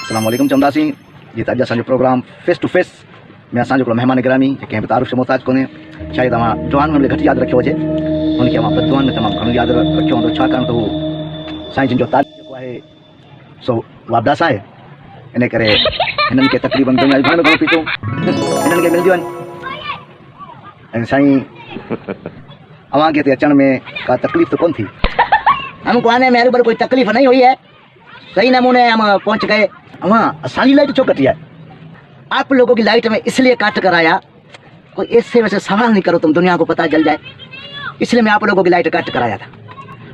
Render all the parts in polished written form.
अस्सलाम वालेकुम चमदासी जी। अॼु असांजो प्रोग्राम फेस टू फेस में असांजो हिकिड़ो महिमान गिरामी जंहिंखे तारुफ़ मुहताज कोन्हे। शायदि तव्हां जवान में घटि यादि रखियो हुजे, हुनखे मां बदवान में तमामु घणो यादि रखियो हूंदो, छाकाणि त हू साईं जिन जो तारीफ़ जेको आहे सो वाबदास आहे। इन करे हिननि खे तक़रीबन दुनिया जो घणो में घणो पीतो हिननि खे मिलंदियूं आहिनि। ऐं साईं अव्हांखे हिते अचण में का तकलीफ़ तो कोन थी? हमको आने में कोई तकलीफ नहीं हुई है, सही नमूने हम पहुंच गए। अव्हां असांजी लाइट छो कटी आहे? आप लोगों की लाइट में इसलिए काट कर आया, कोई ऐसे वैसे सवाल नहीं करो, तुम दुनिया को पता चल जाए, इसलिए मैं आप लोगों की लाइट काट कर आया था।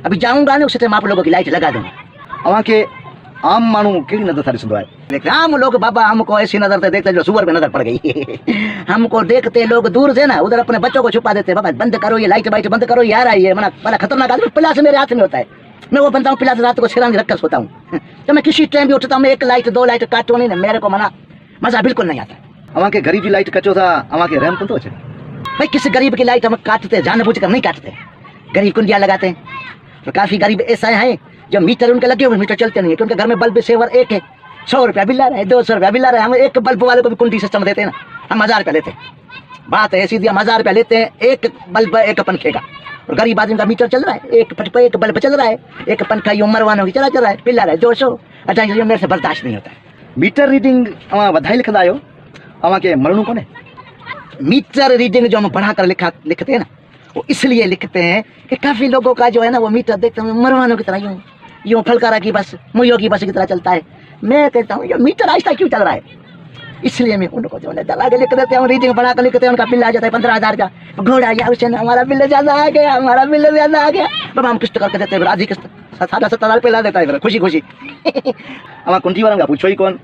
अभी जाऊंगा ना उसी टाइम आप लोगों की लाइट लगा दूंगा। अव्हांखे आम माण्हू कहिड़ी नज़र सां ॾिसंदो आहे? हम लोग बाबा हमको ऐसी नजर से देखते जो सुअर पे नजर पड़ गई। हमको देखते लोग दूर से ना उधर अपने बच्चों को छुपा देते, बाबा बंद करो ये लाइट वाइट बंद करो यार, ये मना बड़ा खतरनाक आदमी। पिलास मेरे हाथ में होता है, मैं वो बनता हूँ पिलास, रात को सिरांग रख कर सोता हूँ। तो मैं किसी टाइम भी उठता हूँ, मैं एक लाइट दो लाइट काटूँ नहीं ना, मेरे को मना मजा बिल्कुल नहीं आता। अव्हांखे ग़रीब जी लाइट कचो था, अव्हांखे रहम कोन थो अचे? भाई किसी गरीब की लाइट हम काटते जानबूझ कर नहीं काटते, गरीब कुंडिया लगाते हैं। तो काफी गरीब ऐसा है जो मीटर उनके लगे हुए, मीटर चलते नहीं है, क्योंकि घर में बल्ब सेवर एक है, 100 रुपया बिल आ रहा है, 200 रुपया बिल आ रहा है। हम एक बल्ब वाले को भी कुंडी सिस्टम देते हैं ना, हम 1000 रुपया लेते हैं। बात है ऐसी, हम 1000 रुपया लेते हैं एक बल्ब एक पंखे का, और गरीब आदमी का मीटर चल रहा है, एक बल्ब चल रहा है, एक पंखा ये उम्र वालों की चला चल रहा है, बिल आ रहा है 200 2800। मेरे से बर्दाश्त नहीं होता है। मीटर रीडिंग अव्हां वधाए लिखंदा आहियो, अव्हांखे मरणो कोन्हे? मीटर रीडिंग जो हम बढ़ा कर लिखते हैं ना, वो इसलिए लिखते हैं कि काफी लोगों का जो है ना वो मीटर देखते हैं मरवानों की तरह, यूं फलकारा की बस, मुयो की बस की तरह चलता है। मैं कहता हूँ ये मीटर आहिस्ता क्यों चल रहा है, इसलिए मैं उनको जो है दला के लिख देते हैं, रीडिंग बढ़ा कर लिखते हैं, उनका बिल आ जाता है 15,000 का। घोड़ा या उसे हमारा बिल ज्यादा आ गया, हमारा बिल ज्यादा आ गया, बाबा हम किस्त करके देते हैं, आधी किस्त 70,000 रुपये ला देता है खुशी खुशी। अव्हां कुंडी वारनि खां पुछो ई कोन,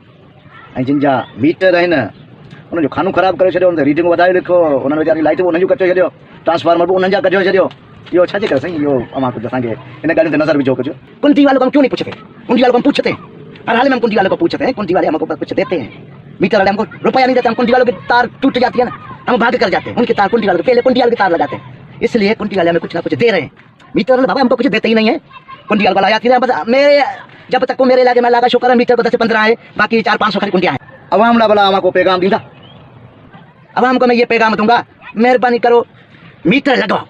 ऐं जिन जा मीटर आहिनि उन्हनि जो खानो ख़राबु करे छॾियो, हुन रीडिंग वधाए लिखो, उन्हनि वीचारी लाइट बि उन्हनि जूं कटे छॾियो, ट्रांसफार्मर बि उन्हनि जा कटे छॾियो। इहो छा जे करे साईं? इहो अव्हां कुझु असांखे इन ॻाल्हियुनि ते नज़र विझो कुझु। कुंडी वालों को हम क्यों नहीं पूछते? कुंडी वालों को हम पूछते हैं, हर हाल में हम कुंडी वालों को पूछते हैं, कुंडी वाले हमको कुछ देते हैं, मीटर वाले हमको रुपया नहीं देते। हम कुंडी वालों की तार टूट जाती है ना, हम भाग कर जाते हैं, उनकी तार कुंडी वालों पहले कुंडी वाले की तार लगाते हैं, इसलिए कुंडी वाले हमें कुछ ना कुछ दे रहे हैं। मीटर वाले बाबा हमको कुछ देते ही नहीं है, कुंडी वाला आया थी बस। मेरे जब तक को मेरे इलाके में लगा शुक्र है, मीटर को 10 से 15 है, बाकी 400-500 खाली कुंडियाँ हैं। अवाम ला भला अव्हां को पैगाम ॾींदा? अब हमको मैं ये पैगाम दूंगा, मेहरबानी करो मीटर लगाओ।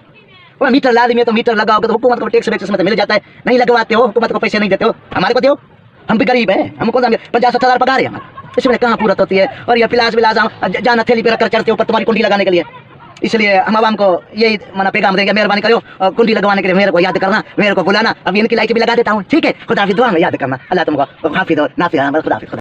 वो मीटर लाद में तो मीटर लगाओगे तो हुकूमत को टैक्स वैक्स में तो मिल जाता है, नहीं लगवाते हो हुकूमत को पैसे नहीं देते हो, हमारे को दो, हम भी गरीब हैं, हमको 50-60 हज़ार पगार है हमारा, इसमें कहाँ पूरत होती है। और ये पिलास विलास जाना थैली पे रखकर चढ़ते ऊपर तुम्हारी कुंडी लगाने के लिए, इसलिए हम आवाम को यही मना पैगाम देंगे, मेहरबानी करो और कुंडी लगवाने के लिए मेरे को याद करना, मेरे को बुलाना। अब इनकी लाइट भी लगा देता हूँ, ठीक है? खुदा हाफिज़, दुआ में याद करना। अल्लाह तुमको हाफिज़ और नाफिज़। खुदा हाफिज़।